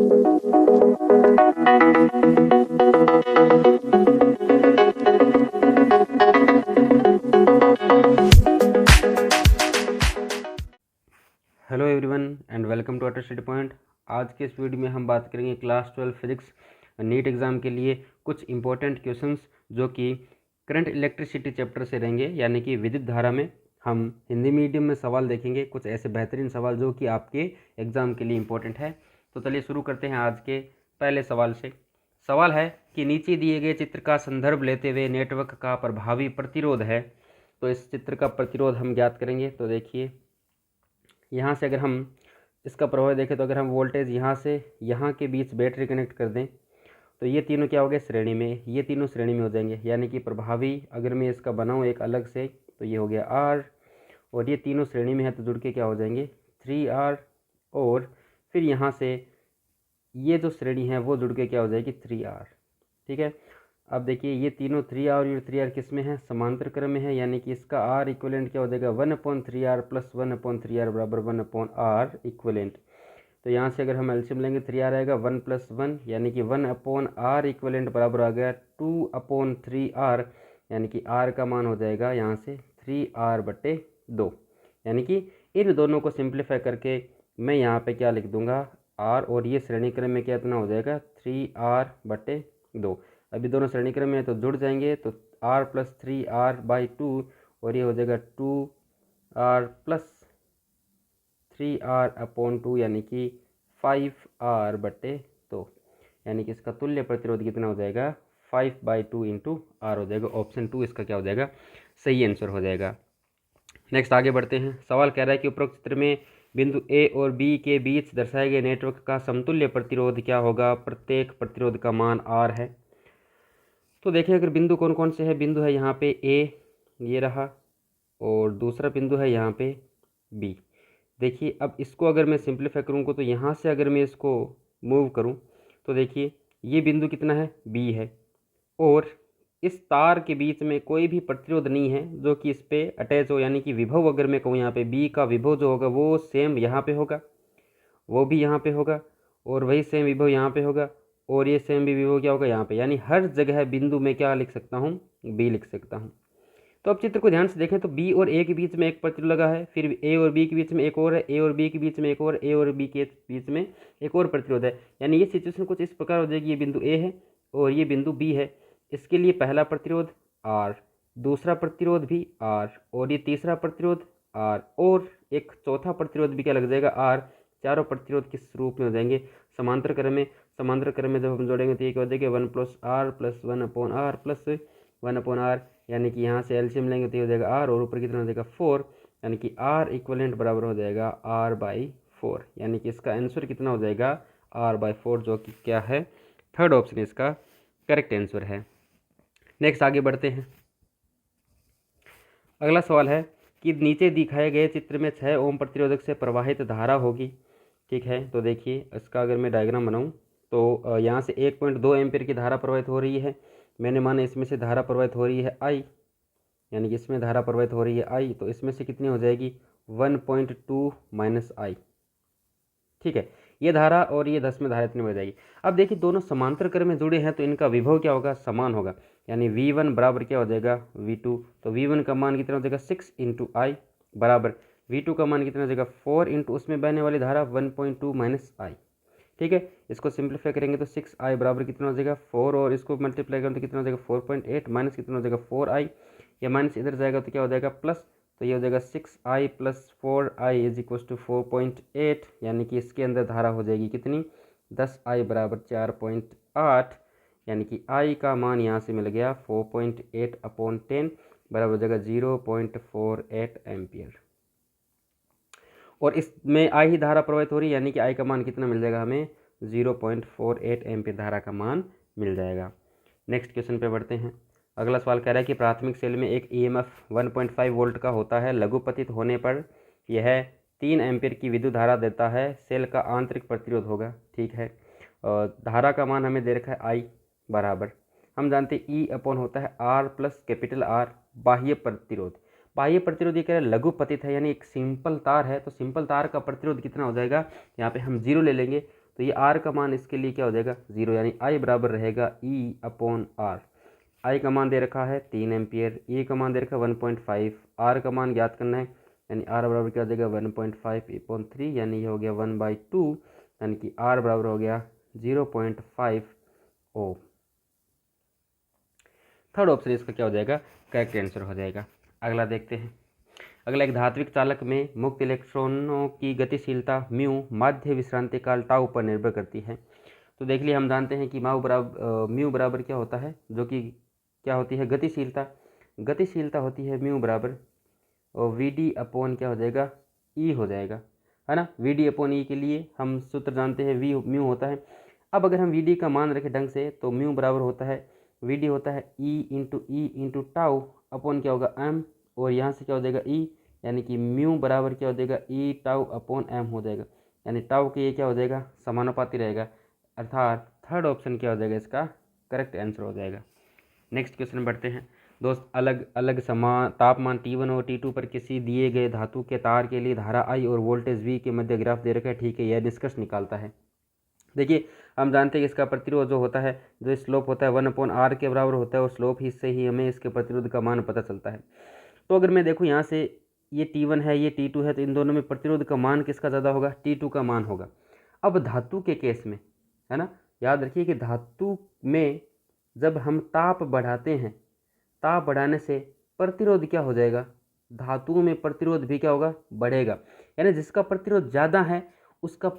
Hello everyone and welcome to utter study point. आज के इस वीडियो में हम बात करेंगे क्लास 12 फिजिक्स नीट एग्ज़ाम के लिए कुछ इंपॉर्टेंट क्वेश्चंस जो कि करंट इलेक्ट्रिसिटी चैप्टर से रहेंगे, यानी कि विद्युत धारा में। हम हिंदी मीडियम में सवाल देखेंगे, कुछ ऐसे बेहतरीन सवाल जो कि आपके एग्ज़ाम के लिए इम्पोर्टेंट है। तो चलिए शुरू करते हैं आज के पहले सवाल से। सवाल है कि नीचे दिए गए चित्र का संदर्भ लेते हुए नेटवर्क का प्रभावी प्रतिरोध है। तो इस चित्र का प्रतिरोध हम ज्ञात करेंगे। तो देखिए, यहाँ से अगर हम इसका प्रभाव देखें तो अगर हम वोल्टेज यहाँ से यहाँ के बीच बैटरी कनेक्ट कर दें तो ये तीनों क्या हो गए, श्रेणी में। ये तीनों श्रेणी में हो जाएंगे, यानी कि प्रभावी अगर मैं इसका बनाऊँ एक अलग से तो ये हो गया R, और ये तीनों श्रेणी में है तो जुड़ के क्या हो जाएंगे 3R, और फिर यहाँ से ये जो श्रेणी है वो जुड़ के क्या हो जाएगी 3R। ठीक है, अब देखिए ये तीनों 3R और ये 3R किस में है, समांतर क्रम में है, यानी कि इसका R इक्वलेंट क्या हो जाएगा 1/3R प्लस 1/3R बराबर 1/R इक्वलेंट। तो यहाँ से अगर हम एलसीएम लेंगे 3R आएगा 1 + 1, यानी कि 1/R इक्वलेंट बराबर आ गया 2/3R, यानी कि R का मान हो जाएगा यहाँ से 3R/2। यानी कि इन दोनों को सिंप्लीफाई करके मैं यहाँ पे क्या लिख दूंगा R, और ये श्रेणी क्रम में क्या इतना हो जाएगा 3R/2। अभी दोनों श्रेणी क्रम में है तो जुड़ जाएंगे, तो R + 3R/2, और ये हो जाएगा 2R + 3R/2, यानी कि 5R/2। यानी कि इसका तुल्य प्रतिरोध कितना हो जाएगा 5/2 × R हो जाएगा। ऑप्शन 2 इसका क्या हो जाएगा, सही आंसर हो जाएगा। नेक्स्ट आगे बढ़ते हैं। सवाल कह रहा है कि उपरोक्त चित्र में बिंदु ए और बी के बीच दर्शाए गए नेटवर्क का समतुल्य प्रतिरोध क्या होगा। प्रत्येक प्रतिरोध का मान R है। तो देखिए अगर बिंदु कौन कौन से है, बिंदु है यहाँ पे A, ये रहा, और दूसरा बिंदु है यहाँ पे B। देखिए अब इसको अगर मैं सिंप्लीफाई करूँगा तो यहाँ से अगर मैं इसको मूव करूँ तो देखिए ये बिंदु कितना है B है, और इस तार के बीच में कोई भी प्रतिरोध नहीं है जो कि इस पर अटैच हो, यानी कि विभव अगर मैं कहूँ यहाँ पे B का विभव जो होगा वो सेम यहाँ पे होगा, वो भी यहाँ पे होगा, और वही सेम विभव यहाँ पे होगा, और ये सेम भी विभव क्या होगा यहाँ पे, यानी हर जगह बिंदु में क्या लिख सकता हूँ B लिख सकता हूँ। तो अब चित्र को ध्यान से देखें तो B और A के बीच में एक प्रतिरोध लगा है, फिर A और B के बीच में एक और है, A और B के बीच में एक और, A और B के बीच में एक और प्रतिरोध है। यानी ये सिचुएशन कुछ इस प्रकार हो जाएगी, ये बिंदु A है और ये बिंदु B है। इसके लिए पहला प्रतिरोध R, दूसरा प्रतिरोध भी R, और ये तीसरा प्रतिरोध R, और एक चौथा प्रतिरोध भी क्या लग जाएगा R। चारों प्रतिरोध किस रूप में हो जाएंगे, समांतर क्रम में। समांतर क्रम में जब हम जोड़ेंगे तो ये क्या हो जाएगा 1 + R plus 1/R plus 1/R, यानी कि यहाँ से एलसीएम लेंगे तो ये हो जाएगा R, और ऊपर कितना हो जाएगा 4, यानी कि R इक्वलेंट बराबर हो जाएगा R/4। यानी कि इसका आंसर कितना हो जाएगा R/4, जो कि क्या है थर्ड ऑप्शन इसका करेक्ट आंसर है। नेक्स्ट आगे बढ़ते हैं। अगला सवाल है कि नीचे दिखाए गए चित्र में 6 ओम प्रतिरोधक से प्रवाहित धारा होगी। ठीक है, तो देखिए इसका अगर मैं डायग्राम बनाऊँ तो यहाँ से 1.2 एम्पीयर की धारा प्रवाहित हो रही है। मैंने माना इसमें से धारा प्रवाहित हो रही है I, यानी कि इसमें धारा प्रवाहित हो रही है I, तो इसमें से कितनी हो जाएगी 1.2 - I। ठीक है, ये धारा और ये 10 में धारा इतनी बढ़ जाएगी। अब देखिए दोनों समांतर क्रम में जुड़े हैं तो इनका विभव क्या होगा, समान होगा, यानी V1 बराबर क्या हो जाएगा V2। तो V1 का मान कितना हो जाएगा 6 × I बराबर V2 का मान कितना हो जाएगा 4 × उसमें बहने वाली धारा 1.2 - I। ठीक है, इसको सिंप्लीफाई करेंगे तो 6I बराबर कितना हो जाएगा 4, और इसको मल्टीप्लाई करें तो कितना हो जाएगा 4.8 माइनस कितना हो जाएगा 4I। या माइनस इधर जाएगा तो क्या हो जाएगा प्लस, तो ये हो जाएगा 6I + 4I = 4.8, यानी कि इसके अंदर धारा हो जाएगी कितनी 10I बराबर 4.8, यानी कि I का मान यहाँ से मिल गया 4.8/10 बराबर हो जाएगा 0.48 एम्पियर। और इसमें I ही धारा प्रवाहित हो रही है, यानी कि I का मान कितना मिल जाएगा हमें 0.48 एम्पियर धारा का मान मिल जाएगा। नेक्स्ट क्वेश्चन पे बढ़ते हैं। अगला सवाल कह रहा है कि प्राथमिक सेल में एक EMF 1.5 वोल्ट का होता है, लघुपतित होने पर यह 3 एम्पियर की विद्युत धारा देता है, सेल का आंतरिक प्रतिरोध होगा। ठीक है, धारा का मान हमें दे रखा है I बराबर, हम जानते हैं E होता है R प्लस कैपिटल R, बाह्य प्रतिरोध। बाह्य प्रतिरोध ये कह रहे हैं लघुपतित है, यानी एक सिंपल तार है, तो सिंपल तार का प्रतिरोध कितना हो जाएगा, यहाँ पे हम 0 ले लेंगे तो ये आर का मान इसके लिए क्या हो जाएगा 0, यानी आई बराबर रहेगा E/R। आई का मान दे रखा है 3 एम्पियर, ए का मान दे रखा है 1.5, आर का मान ज्ञात करना है, यानी आर बराबर क्या हो जाएगा 1.5/3, यानी ये हो गया 1/2, यानी कि आर बराबर हो गया 0.5 ओम। थर्ड ऑप्शन इसका क्या हो जाएगा करेक्ट आंसर हो जाएगा। अगला देखते हैं। अगला, एक धात्विक चालक में मुक्त इलेक्ट्रॉनों की गतिशीलता म्यू माध्य विश्रांति काल टाउ पर निर्भर करती है। तो देख लिए, हम जानते हैं कि म्यू बराबर क्या होता है, जो कि क्या होती है गतिशीलता। गतिशीलता होती है म्यू बराबर और VD/, क्या हो जाएगा E हो जाएगा, है ना। VD/E के लिए हम सूत्र जानते हैं, V म्यू होता है। अब अगर हम VD का मान रखें ढंग से, तो म्यू बराबर होता है VD होता है E टाउ अपॉन क्या होगा M, और यहाँ से क्या हो जाएगा E, यानी कि म्यू बराबर क्या हो जाएगा E टाउ/M हो जाएगा, यानी टाउ के ये क्या हो जाएगा समानुपाती रहेगा, अर्थात थर्ड ऑप्शन क्या हो जाएगा इसका करेक्ट आंसर हो जाएगा। नेक्स्ट क्वेश्चन बढ़ते हैं दोस्त। अलग अलग समान तापमान T1 और T2 पर किसी दिए गए धातु के तार के लिए धारा I और वोल्टेज V के मध्य ग्राफ दे रखा है, ठीक है, यह निष्कर्ष निकालता है। देखिए, हम जानते हैं कि इसका प्रतिरोध जो होता है, जो स्लोप होता है 1/R के बराबर होता है, और स्लोप ही से ही हमें इसके प्रतिरोध का मान पता चलता है। तो अगर मैं देखूँ यहाँ से, ये T1 है, ये T2 है, तो इन दोनों में प्रतिरोध का मान किसका ज़्यादा होगा, T2 का मान होगा। अब धातु के केस में, है ना, याद रखिए कि धातु में जब हम ताप बढ़ाते हैं, ताप बढ़ाने से प्रतिरोध क्या हो जाएगा, धातुओं में प्रतिरोध भी क्या होगा बढ़ेगा, यानी जिसका प्रतिरोध ज़्यादा है उसका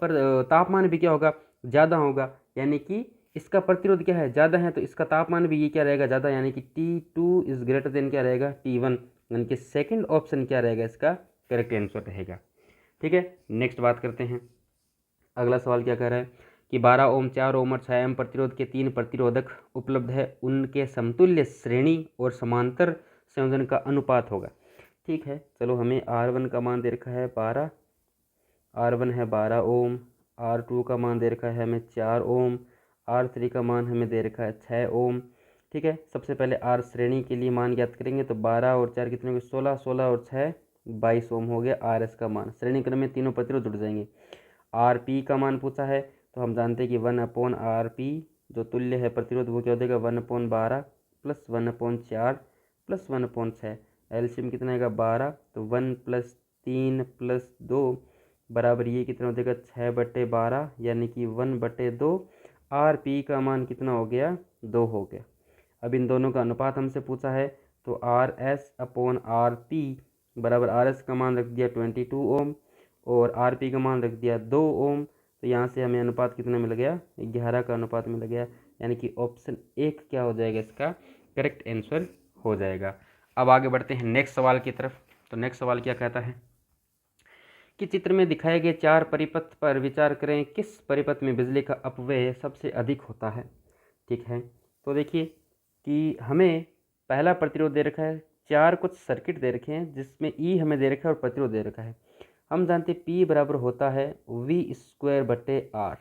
तापमान भी क्या होगा ज़्यादा होगा, यानी कि इसका प्रतिरोध क्या है ज़्यादा है, तो इसका तापमान भी ये क्या रहेगा ज़्यादा, यानी कि T2 इज़ ग्रेटर देन क्या रहेगा T1, यानी कि सेकंड ऑप्शन क्या रहेगा इसका करेक्ट आंसर रहेगा। ठीक है, नेक्स्ट बात करते हैं। अगला सवाल क्या कह रहा है कि 12 ओम, 4 ओम और 6 ओम प्रतिरोध के 3 प्रतिरोधक उपलब्ध है, उनके समतुल्य श्रेणी और समांतर संयोजन का अनुपात होगा। ठीक है, चलो, हमें R1 का मान दे रखा है 12, R1 है 12 ओम, R2 का मान दे रखा है हमें 4 ओम, R3 का मान हमें दे रखा है 6 ओम। ठीक है, सबसे पहले R श्रेणी के लिए मान ज्ञात करेंगे, तो 12 और 4 कितने हो गए 16, 16 और 6 22 ओम हो गया RS का मान। श्रेणी क्रम में तीनों प्रतिरोध जुड़ जाएंगे। RP का मान पूछा है, तो हम जानते हैं कि 1/RP जो तुल्य है प्रतिरोध, वो क्या हो जाएगा 1/12 प्लस 1/4 प्लस 1/6, एलसीएम कितना आएगा 12, तो 1 + 3 + 2 बराबर ये कितना हो जाएगा 6/12, यानी कि 1/2। RP का मान कितना हो गया 2 हो गया। अब इन दोनों का अनुपात हमसे पूछा है, तो RS/RP बराबर RS का मान रख दिया 22 ओम और RP का मान रख दिया 2 ओम, तो यहाँ से हमें अनुपात कितना मिल गया 11 का अनुपात मिल गया, यानी कि ऑप्शन 1 क्या हो जाएगा इसका करेक्ट आंसर हो जाएगा। अब आगे बढ़ते हैं नेक्स्ट सवाल की तरफ। तो नेक्स्ट सवाल क्या कहता है कि चित्र में दिखाए गए 4 परिपथ पर विचार करें, किस परिपथ में बिजली का अपव्यय सबसे अधिक होता है। ठीक है, तो देखिए कि हमें पहला प्रतिरोध दे रखा है, 4 कुछ सर्किट दे रखे हैं जिसमें E हमें दे रखा है और प्रतिरोध दे रखा है। हम जानते हैं P बराबर होता है V²/R।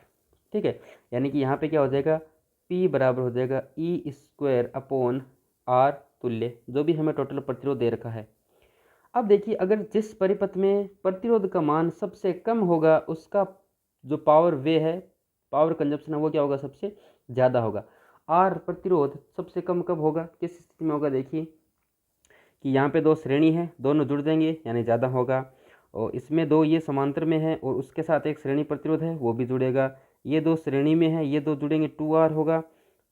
ठीक है, यानी कि यहाँ पे क्या हो जाएगा P बराबर हो जाएगा E²/R तुल्य, जो भी हमें टोटल प्रतिरोध दे रखा है। अब देखिए, अगर जिस परिपथ में प्रतिरोध का मान सबसे कम होगा, उसका जो पावर वे है, पावर कंजप्शन है, वो क्या होगा सबसे ज़्यादा होगा। R प्रतिरोध सबसे कम कब होगा, किस स्थिति में होगा, देखिए कि यहाँ पे 2 श्रेणी है, दोनों जुड़ जाएंगे यानी ज़्यादा होगा, और इसमें 2 ये समांतर में है और उसके साथ एक श्रेणी प्रतिरोध है वो भी जुड़ेगा। ये 2 श्रेणी में है, ये 2 जुड़ेंगे 2R होगा,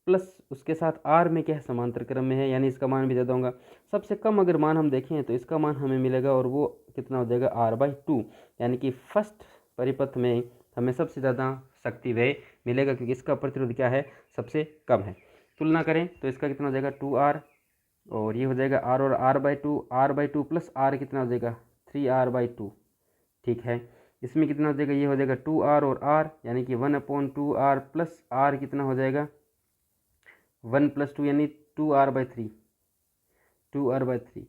प्लस उसके साथ R में क्या है समांतर क्रम में है, यानी इसका मान भी ज़्यादा होगा। सबसे कम अगर मान हम देखें तो इसका मान हमें मिलेगा, और वो कितना हो जाएगा R/2, यानी कि फर्स्ट परिपथ में हमें सबसे ज़्यादा शक्ति व्यय मिलेगा, क्योंकि इसका प्रतिरोध क्या है सबसे कम है। तुलना करें तो इसका कितना हो जाएगा 2R, और ये हो जाएगा R और R/2 प्लस R कितना हो जाएगा 3R/2। ठीक है, इसमें कितना हो जाएगा, ये हो जाएगा 2R और R, यानी कि 1/2R प्लस R कितना हो जाएगा 1 + 2 यानी 2R/3।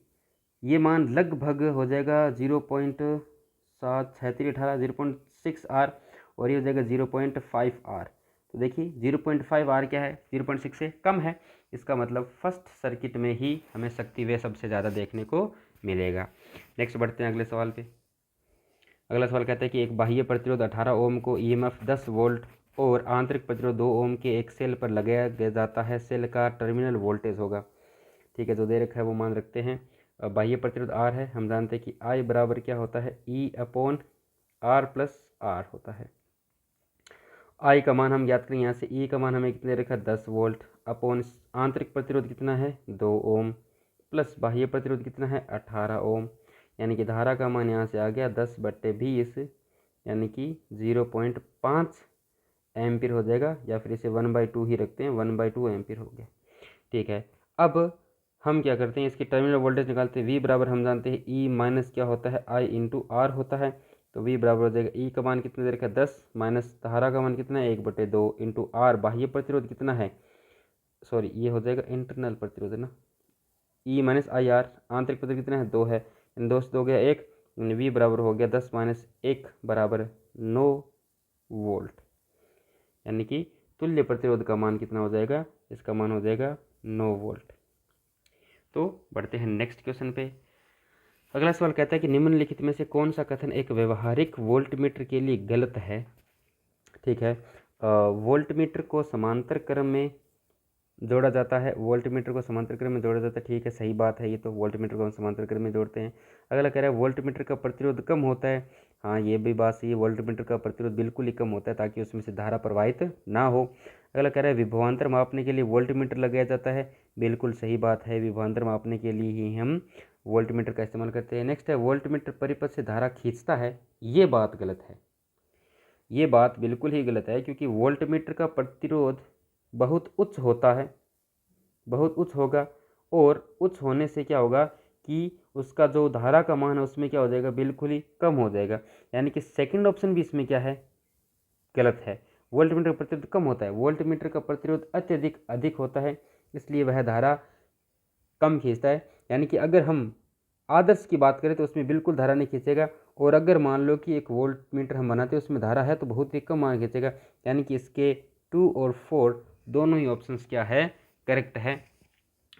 ये मान लगभग हो जाएगा 0.76318 और ये हो जाएगा 0.5R। तो देखिए 0.5R क्या है 0.6 से कम है, इसका मतलब फर्स्ट सर्किट में ही हमें शक्ति व्यय सबसे ज़्यादा देखने को मिलेगा। नेक्स्ट बढ़ते हैं अगले सवाल पे। अगला सवाल कहता है कि एक बाह्य प्रतिरोध 18 ओम को EMF 10 वोल्ट और आंतरिक प्रतिरोध 2 ओम के एक सेल पर लगाया जाता है, सेल का टर्मिनल वोल्टेज होगा। ठीक है, जो दे रखा है वो मान रखते हैं। बाह्य प्रतिरोध R है, हम जानते हैं कि I बराबर क्या होता है, E/R प्लस R होता है। I का मान हम ज्ञात करें यहाँ से, E का मान हमें कितने रखा, 10 वोल्ट अपॉन आंतरिक प्रतिरोध कितना है 2 ओम प्लस बाह्य प्रतिरोध कितना है 18 ओम, यानी कि धारा का मान यहाँ से आ गया 10/20 यानी कि 0.5 एम्पीयर हो जाएगा, या फिर इसे 1/2 ही रखते हैं, 1/2 एम्पीयर हो गया। ठीक है, अब हम क्या करते हैं, इसकी टर्मिनल वोल्टेज निकालते हैं। V बराबर हम जानते हैं E माइनस क्या होता है, I इंटू R होता है। तो V बराबर हो जाएगा E का मान कितना दे रखा है 10 माइनस धारा का मान कितना है 1/2 इंटू R बाह्य प्रतिरोध कितना है, सॉरी ये हो जाएगा इंटरनल प्रतिरोध है ना, E माइनस आई आर, आंतरिक प्रतिरोध कितना है 2 है, इन 2 से 2 गया 1, V बराबर हो गया 10 माइनस 1 बराबर 9 वोल्ट, यानी कि तुल्य प्रतिरोध का मान कितना हो जाएगा, इसका मान हो जाएगा 9 वोल्ट। तो बढ़ते हैं नेक्स्ट क्वेश्चन पे। अगला सवाल कहता है कि निम्नलिखित में से कौन सा कथन एक व्यवहारिक वोल्टमीटर के लिए गलत है। ठीक है, वोल्टमीटर को समांतर क्रम में जोड़ा जाता है, वोल्टमीटर को समांतर क्रम में जोड़ा जाता है। ठीक है, सही बात है, ये तो वोल्टमीटर को हम समांतर क्रम में जोड़ते हैं। अगला कह रहा है वोल्टमीटर का प्रतिरोध कम होता है। हाँ, ये भी बात सही है, वोल्टमीटर का प्रतिरोध बिल्कुल ही कम होता है ताकि उसमें से धारा प्रवाहित ना हो। अगला कह रहा है विभवांतर मापने के लिए वोल्टमीटर लगाया जाता है। बिल्कुल सही बात है, विभवांतर मापने के लिए ही हम वोल्टमीटर का इस्तेमाल करते हैं। नेक्स्ट है वोल्टमीटर परिपथ से धारा खींचता है, ये बात गलत है, ये बात बिल्कुल ही गलत है, क्योंकि वोल्टमीटर का प्रतिरोध बहुत उच्च होता है, बहुत उच्च होगा, और उच्च होने से क्या होगा कि उसका जो धारा का मान है उसमें क्या हो जाएगा, बिल्कुल ही कम हो जाएगा। यानी कि सेकंड ऑप्शन भी इसमें क्या है, गलत है। वोल्टमीटर का प्रतिरोध कम होता है, वोल्टमीटर का प्रतिरोध अत्यधिक अधिक होता है, इसलिए वह धारा कम खींचता है। यानी कि अगर हम आदर्श की बात करें तो उसमें बिल्कुल धारा नहीं खींचेगा, और अगर मान लो कि एक वोल्ट मीटर हम बनाते हैं उसमें धारा है तो बहुत ही कम मान खींचेगा। यानी कि इसके 2 और 4 दोनों ही ऑप्शंस क्या है, करेक्ट है।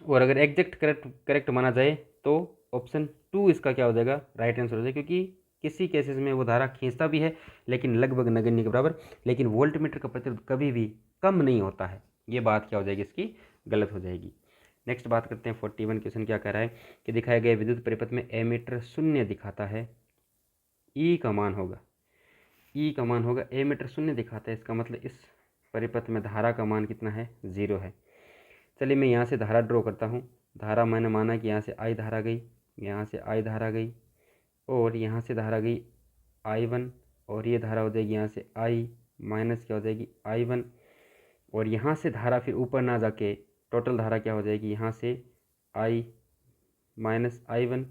और अगर एग्जैक्ट करेक्ट माना जाए तो ऑप्शन 2 इसका क्या हो जाएगा, राइट आंसर हो जाएगा, क्योंकि किसी केसेस में वो धारा खींचता भी है लेकिन लगभग नगण्य के बराबर, लेकिन वोल्टमीटर का प्रतिरोध कभी भी कम नहीं होता है। ये बात क्या हो जाएगी, इसकी गलत हो जाएगी। नेक्स्ट बात करते हैं 41 क्वेश्चन क्या कह रहा है कि दिखाए गए विद्युत परिपथ में एमीटर 0 दिखाता है, ई का मान होगा, ई का मान होगा, एमीटर 0 दिखाता है, इसका मतलब इस परिपथ में धारा का मान कितना है, 0 है। चलिए मैं यहाँ से धारा ड्रॉ करता हूँ। धारा मैंने माना कि यहाँ से आई धारा गई, यहाँ से आई धारा गई, और यहाँ से धारा गई I1, और ये धारा हो जाएगी यहाँ से I माइनस क्या हो जाएगी I1, और यहाँ से धारा फिर ऊपर ना जाके टोटल धारा क्या हो जाएगी, यहाँ से I माइनस I1,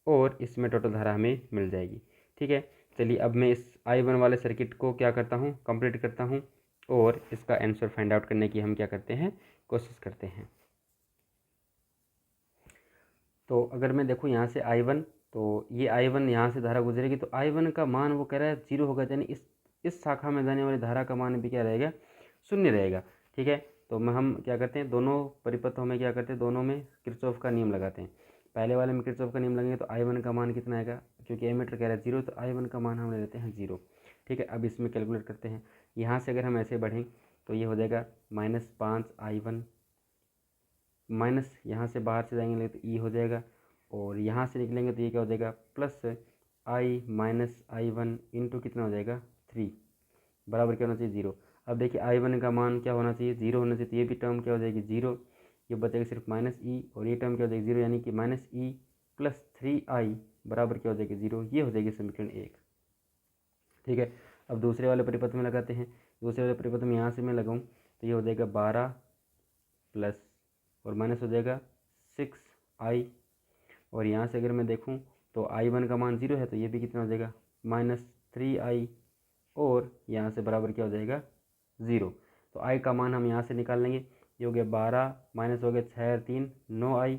और इसमें टोटल धारा हमें मिल जाएगी। ठीक है, चलिए अब मैं इस I1 वाले सर्किट को क्या करता हूँ, कंप्लीट करता हूँ, और इसका आंसर फाइंड आउट करने की हम क्या करते हैं, कोशिश करते हैं। तो अगर मैं देखूँ यहाँ से I1, तो ये I1 यहाँ से धारा गुजरेगी तो I1 का मान वो कह रहा है 0 होगा, यानी इस शाखा में जाने वाली धारा का मान भी क्या रहेगा, 0 रहेगा। ठीक है, तो हम क्या करते हैं, दोनों परिपथों में क्या करते हैं, दोनों में किरचॉफ का नियम लगाते हैं। पहले वाले में किरचॉफ का नियम लगेंगे तो I1 का मान कितना आएगा, क्योंकि एमीटर कह रहा है 0, तो I1 का मान हम ले लेते हैं 0। ठीक है, अब इसमें कैलकुलेट करते हैं। यहाँ से अगर हम ऐसे बढ़ें तो ये हो जाएगा -5 I1, माइनस यहाँ से बाहर से जाएंगे तो ई हो जाएगा, और यहाँ से निकलेंगे तो ये क्या हो जाएगा, plus I minus I1 into कितना हो जाएगा 3, बराबर क्या होना चाहिए 0। अब देखिए I1 का मान क्या होना चाहिए, 0 होना चाहिए, तो ये भी टर्म क्या हो जाएगी 0, ये बचेगा सिर्फ -E, और ये टर्म क्या हो जाएगी 0, यानी कि -E प्लस 3I बराबर क्या हो जाएगी 0। ये हो जाएगी समीकरण 1। ठीक है, अब दूसरे वाले परिपथ में लगाते हैं। दूसरे वाले परिपथ में यहाँ से मैं लगाऊँ तो ये हो जाएगा 12 प्लस और माइनस हो जाएगा 6I, और यहाँ से अगर मैं देखूँ तो I1 का मान 0 है तो ये भी कितना हो जाएगा -3I, और यहाँ से बराबर क्या हो जाएगा 0। तो I का मान हम यहाँ से निकाल लेंगे, ये हो गया 12 माइनस हो गया 6 और 3 9I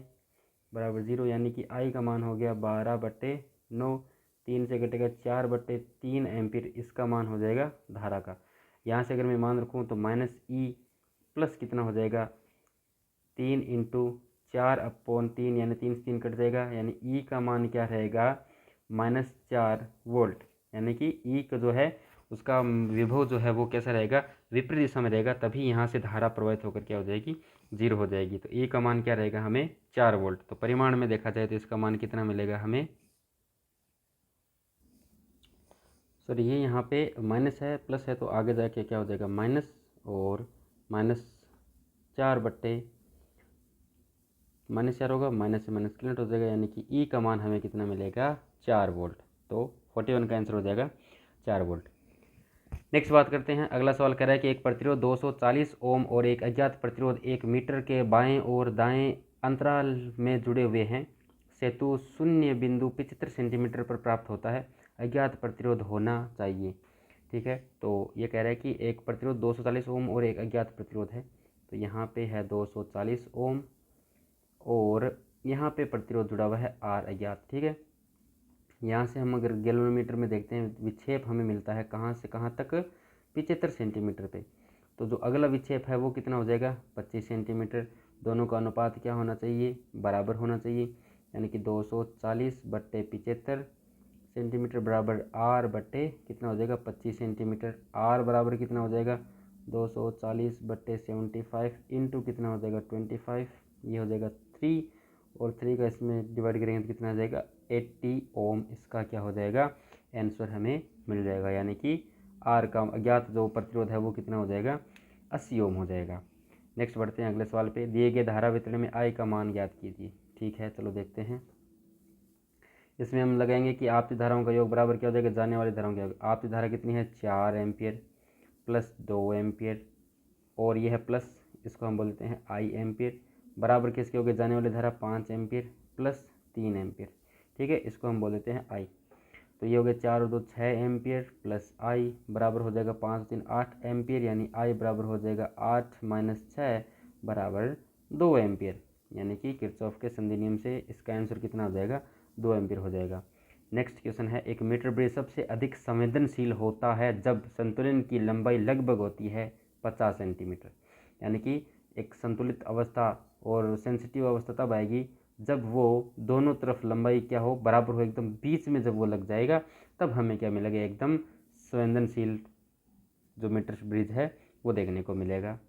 बराबर 0, यानी कि I का मान हो गया 12/9, 3 से घटेगा 4/3 एम्पीयर, इसका मान हो जाएगा धारा का। यहाँ से अगर मैं मान रखूँ तो -E प्लस कितना हो जाएगा 3 इंटू 4/3, यानी 3 से 3 कट जाएगा, यानी ई का मान क्या रहेगा -4 वोल्ट, यानी कि ई का जो है उसका विभव जो है वो कैसा रहेगा, विपरीत दिशा में रहेगा, तभी यहाँ से धारा प्रवाहित होकर क्या हो जाएगी, 0 हो जाएगी। तो ए का मान क्या रहेगा हमें 4 वोल्ट। तो परिमाण में देखा जाए तो इसका मान कितना मिलेगा हमें, सॉरी ये यहाँ पे माइनस है प्लस है, तो आगे जाके क्या हो जाएगा माइनस और -4 -4 होगा, माइनस से माइनस क्लियर हो जाएगा, यानी कि ई का मान हमें कितना मिलेगा 4 वोल्ट। तो 41 का आंसर हो जाएगा 4 वोल्ट। नेक्स्ट बात करते हैं, अगला सवाल कह रहा है कि एक प्रतिरोध 240 ओम और एक अज्ञात प्रतिरोध 1 मीटर के बाएं और दाएं अंतराल में जुड़े हुए हैं। सेतु 0.75 सेंटीमीटर पर प्राप्त होता है। अज्ञात प्रतिरोध होना चाहिए। ठीक है, तो ये कह रहा है कि एक प्रतिरोध 240 ओम और एक अज्ञात प्रतिरोध है। तो यहाँ पे है 240 ओम और यहाँ पे प्रतिरोध जुड़ा हुआ है आर अज्ञात। ठीक है, यहाँ से हम अगर गैल्वेनोमीटर में देखते हैं, विक्षेप हमें मिलता है कहाँ से कहाँ तक, 75 सेंटीमीटर पे। तो जो अगला विक्षेप है वो कितना हो जाएगा 25 सेंटीमीटर। दोनों का अनुपात क्या होना चाहिए, बराबर होना चाहिए, यानी कि 240/75 सेंटीमीटर बराबर आर बटे कितना हो जाएगा 25 सेंटीमीटर। आर बराबर कितना हो जाएगा 240/75 इंटू कितना हो जाएगा 25, ये हो जाएगा 3, और 3 का इसमें डिवाइड करेंगे तो कितना आ जाएगा 80 ओम। इसका क्या हो जाएगा आंसर हमें मिल जाएगा, यानी कि आर का अज्ञात जो प्रतिरोध है वो कितना हो जाएगा 80 ओम हो जाएगा। नेक्स्ट बढ़ते हैं अगले सवाल पे। दिए गए धारा वितरण में आई का मान ज्ञात कीजिए। ठीक है, चलो देखते हैं। इसमें हम लगाएंगे कि आपसी धाराओं का योग बराबर क्या हो जाएगा जाने वाली धाराओं का योग। आपसी धारा कितनी है 4 एम्पियर प्लस 2 एम्पियर, और यह है प्लस, इसको हम बोलते हैं आई एम्पियर, बराबर किसके हो गए जाने वाली धारा 5 एम्पियर प्लस 3 एम्पियर। ठीक है, इसको हम बोल देते हैं आई। तो ये हो गया 4 और 2 6 एम्पियर प्लस आई बराबर हो जाएगा 5 3 8 एम्पियर, यानी आई बराबर हो जाएगा 8 - 6 बराबर 2 एम्पियर, यानी कि किरचॉफ के संधि नियम से इसका आंसर कितना हो जाएगा 2 एम्पियर हो जाएगा। नेक्स्ट क्वेश्चन है, एक मीटर ब्रिज सबसे अधिक संवेदनशील होता है जब संतुलन की लंबाई लगभग होती है 50 सेंटीमीटर। यानी कि एक संतुलित अवस्था और सेंसिटिव अवस्था तब आएगी जब वो दोनों तरफ लंबाई क्या हो बराबर हो, एकदम बीच में जब वो लग जाएगा तब हमें क्या मिलेगा एकदम संवेदनशील जो मीटर ब्रिज है वो देखने को मिलेगा।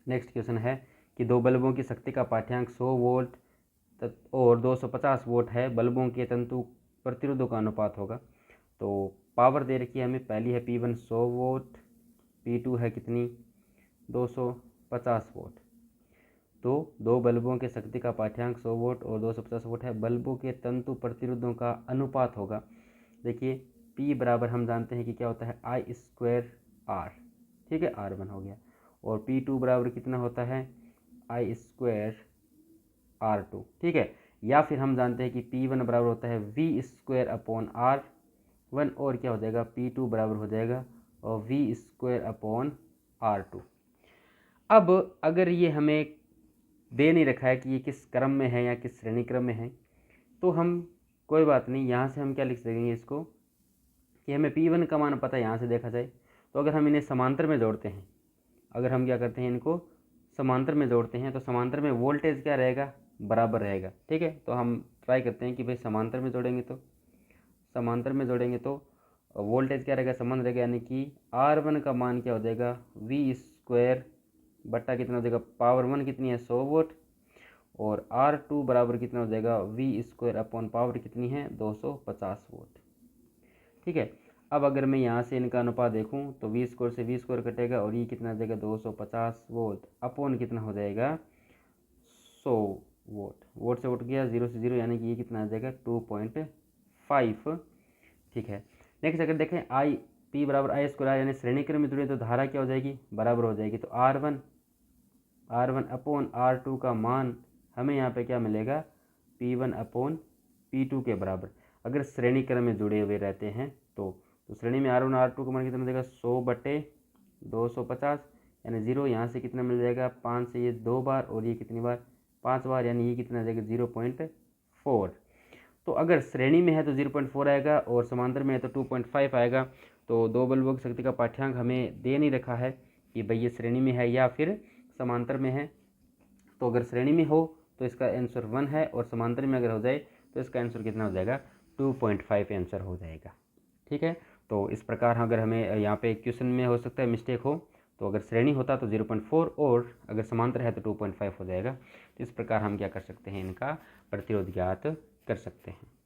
नेक्स्ट क्वेश्चन है कि दो बल्बों की शक्ति का पाठ्यांक 100 वोल्ट और 250 वोल्ट है। बल्बों के तंतु प्रतिरोधों का अनुपात होगा। तो पावर दे रखी है हमें, पहली है P1 100 वोल्ट, P2 है कितनी 250 वोल्ट। तो दो बल्बों के शक्ति का पाठ्यांक 100 वोल्ट और 250 वोल्ट है। बल्बों के तंतु प्रतिरोधों का अनुपात होगा। देखिए P बराबर हम जानते हैं कि क्या होता है I²R। ठीक है, R1 हो गया, और P2 बराबर कितना होता है I²R2। ठीक है, या फिर हम जानते हैं कि P1 बराबर होता है V²/R1, और क्या हो जाएगा P2 बराबर हो जाएगा और V²/R2। अब अगर ये हमें दे नहीं रखा है कि ये किस क्रम में है या किस श्रेणी क्रम में है, तो हम कोई बात नहीं, यहाँ से हम क्या लिख सकेंगे इसको कि हमें P1 का मान पता है यहाँ से देखा जाए। तो अगर हम इन्हें समांतर में जोड़ते हैं, अगर हम क्या करते हैं इनको समांतर में जोड़ते हैं, तो समांतर में वोल्टेज क्या रहेगा बराबर रहेगा। ठीक है, तो हम ट्राई करते हैं कि भाई समांतर में जोड़ेंगे, तो समांतर में जोड़ेंगे तो वोल्टेज क्या रहेगा समान रहेगा, यानी कि R1 का मान क्या हो जाएगा V² बट्टा कितना हो जाएगा पावर 1 कितनी है 100 वोल्ट, और R2 बराबर कितना हो जाएगा V² पावर कितनी है 250 वोल्ट। ठीक है, अब अगर मैं यहाँ से इनका अनुपात देखूँ तो V² से V² कटेगा, और ये कितना हो जाएगा 250 वोल्ट अपॉन कितना हो जाएगा 100 वोल्ट। वोल्ट से उठ गया 0 से 0, यानी कि ये कितना आ जाएगा 2.5। ठीक है, नेक्स्ट अगर देखें आई P बराबर I² यानी श्रेणी क्रम में जुड़े तो धारा क्या हो जाएगी बराबर हो जाएगी। तो R1 अपॉन R2 का मान हमें यहाँ पे क्या मिलेगा P1 अपॉन P2 के बराबर, अगर श्रेणी क्रम में जुड़े हुए रहते हैं तो श्रेणी में R1 R2 का मान कितना मिलेगा 100/250, यानी 0 यहाँ से कितना मिल जाएगा 5 से ये 2 बार, और ये कितनी बार 5 बार, यानी ये कितना आ जाएगा 0.4। तो अगर श्रेणी में है तो 0.4 आएगा, और समांतर में है तो 2.5 आएगा। तो दो बल्बों की शक्ति का पाठ्यांक हमें दे नहीं रखा है कि भाई ये श्रेणी में है या फिर समांतर में है। तो अगर श्रेणी में हो तो इसका आंसर 1 है, और समांतर में अगर हो जाए तो इसका आंसर कितना हो जाएगा 2.5 आंसर हो जाएगा। ठीक है, तो इस प्रकार अगर हमें यहाँ पे क्वेश्चन में हो सकता है मिस्टेक हो, तो अगर श्रेणी होता तो 0.4 और अगर समांतर है तो 2.5 हो जाएगा। तो इस प्रकार हम क्या कर सकते हैं, इनका प्रतिरोध ज्ञात कर सकते हैं।